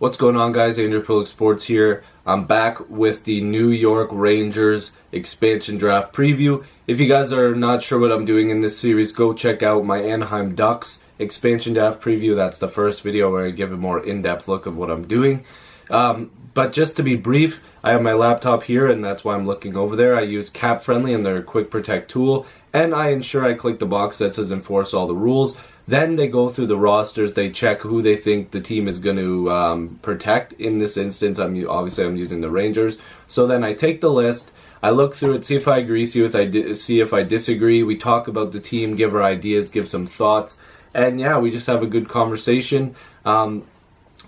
What's going on, guys? Andrew Piluk Sports here. I'm back with the New York Rangers expansion draft preview. If you guys are not sure what I'm doing in this series, go check out my Anaheim Ducks expansion draft preview. That's the first video where I give a more in-depth look of what I'm doing. But just to be brief, I have my laptop here, and that's why I'm looking over there. I use Cap Friendly and their Quick Protect tool, and I ensure I click the box that says enforce all the rules. Then they go through the rosters, they check who they think the team is going to protect. In this instance, I'm using the Rangers. So then I take the list, I look through it, see if I agree, see if I disagree. We talk about the team, give our ideas, give some thoughts, and yeah, we just have a good conversation.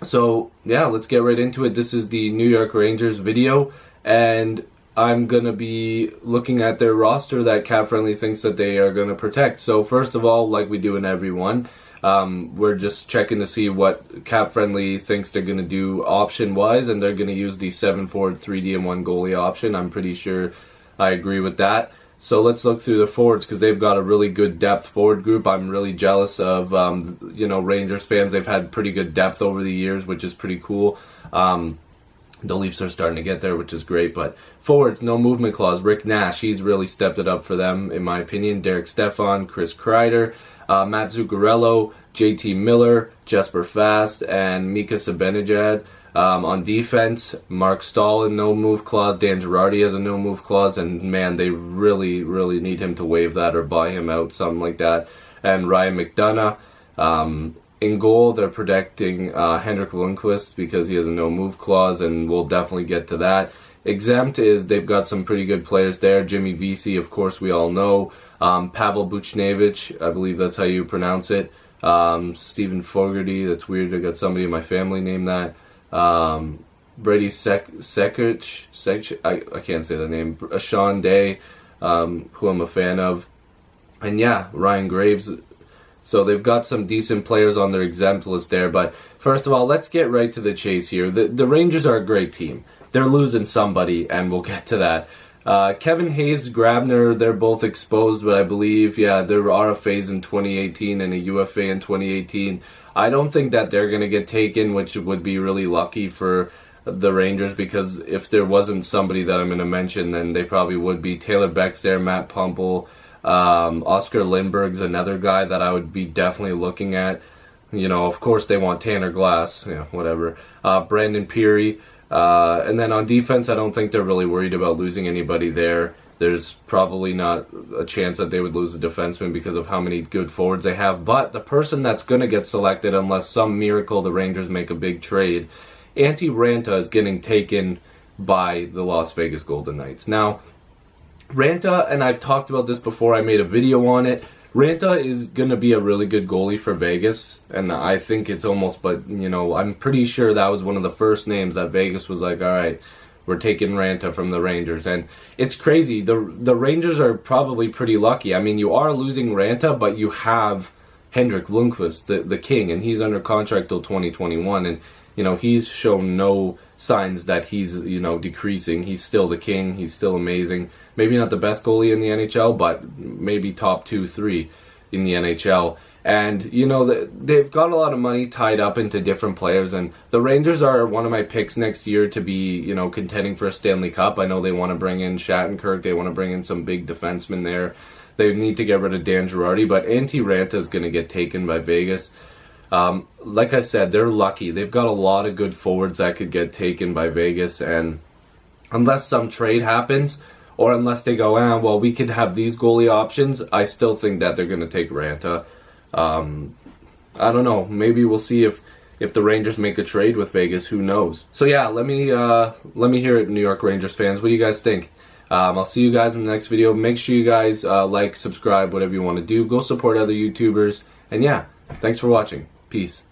So yeah, let's get right into it. This is the New York Rangers video, and I'm going to be looking at their roster that Cap Friendly thinks that they are going to protect. So first of all, like we do in every one, we're just checking to see what Cap Friendly thinks they're going to do option-wise, and they're going to use the 7-forward 3D1 goalie option. I'm pretty sure I agree with that. So let's look through the forwards because they've got a really good depth forward group. I'm really jealous of, Rangers fans. They've had pretty good depth over the years, which is pretty cool. The Leafs are starting to get there, which is great. But forwards, no movement clause. Rick Nash, he's really stepped it up for them, in my opinion. Derek Stefan, Chris Kreider, Matt Zuccarello, JT Miller, Jesper Fast, and Mika Zibanejad. On defense, Mark Stahl, no move clause. Dan Girardi has a no move clause, and man, they really, really need him to waive that or buy him out, something like that. And Ryan McDonough. In goal, they're protecting Henrik Lundqvist because he has a no-move clause, and we'll definitely get to that. Exempt is they've got some pretty good players there. Jimmy Vesey, of course, we all know. Pavel Buchnevich, I believe that's how you pronounce it. Stephen Fogarty, that's weird. I got somebody in my family named that. Brady Sekich, I can't say the name. Sean Day, who I'm a fan of. And yeah, Ryan Graves. So they've got some decent players on their exempt list there. But first of all, let's get right to the chase here. The Rangers are a great team. They're losing somebody, and we'll get to that. Kevin Hayes, Grabner, they're both exposed, but I believe, yeah, there are RFAs in 2018 and a UFA in 2018. I don't think that they're going to get taken, which would be really lucky for the Rangers, because if there wasn't somebody that I'm going to mention, then they probably would be. Taylor Beck's there, Matt Pumple. Oscar Lindberg's another guy that I would be definitely looking at. You know, of course they want Tanner Glass, whatever. Brandon Peary. And then on defense, I don't think they're really worried about losing anybody there. There's probably not a chance that they would lose a defenseman because of how many good forwards they have. But the person that's going to get selected, unless some miracle the Rangers make a big trade, Ranta is getting taken by the Las Vegas Golden Knights. Now, Ranta, and I've talked about this before, I made a video on it. Ranta is going to be a really good goalie for Vegas, and I think it's almost, but, I'm pretty sure that was one of the first names that Vegas was like, all right, we're taking Ranta from the Rangers. And it's crazy. The Rangers are probably pretty lucky. I mean, you are losing Ranta, but you have Henrik Lundqvist, the king, and he's under contract till 2021, and he's shown no signs that he's, decreasing. He's still the king. He's still amazing. Maybe not the best goalie in the NHL, but maybe top 2-3 in the NHL. And, they've got a lot of money tied up into different players. And the Rangers are one of my picks next year to be, contending for a Stanley Cup. I know they want to bring in Shattenkirk. They want to bring in some big defensemen there. They need to get rid of Dan Girardi. But Ranta is going to get taken by Vegas. Like I said, they're lucky. They've got a lot of good forwards that could get taken by Vegas, and unless some trade happens, or unless they go, well, we could have these goalie options, I still think that they're going to take Ranta. I don't know. Maybe we'll see if the Rangers make a trade with Vegas. Who knows? So yeah, let me hear it, New York Rangers fans. What do you guys think? I'll see you guys in the next video. Make sure you guys like, subscribe, whatever you want to do. Go support other YouTubers. And yeah, thanks for watching. Peace.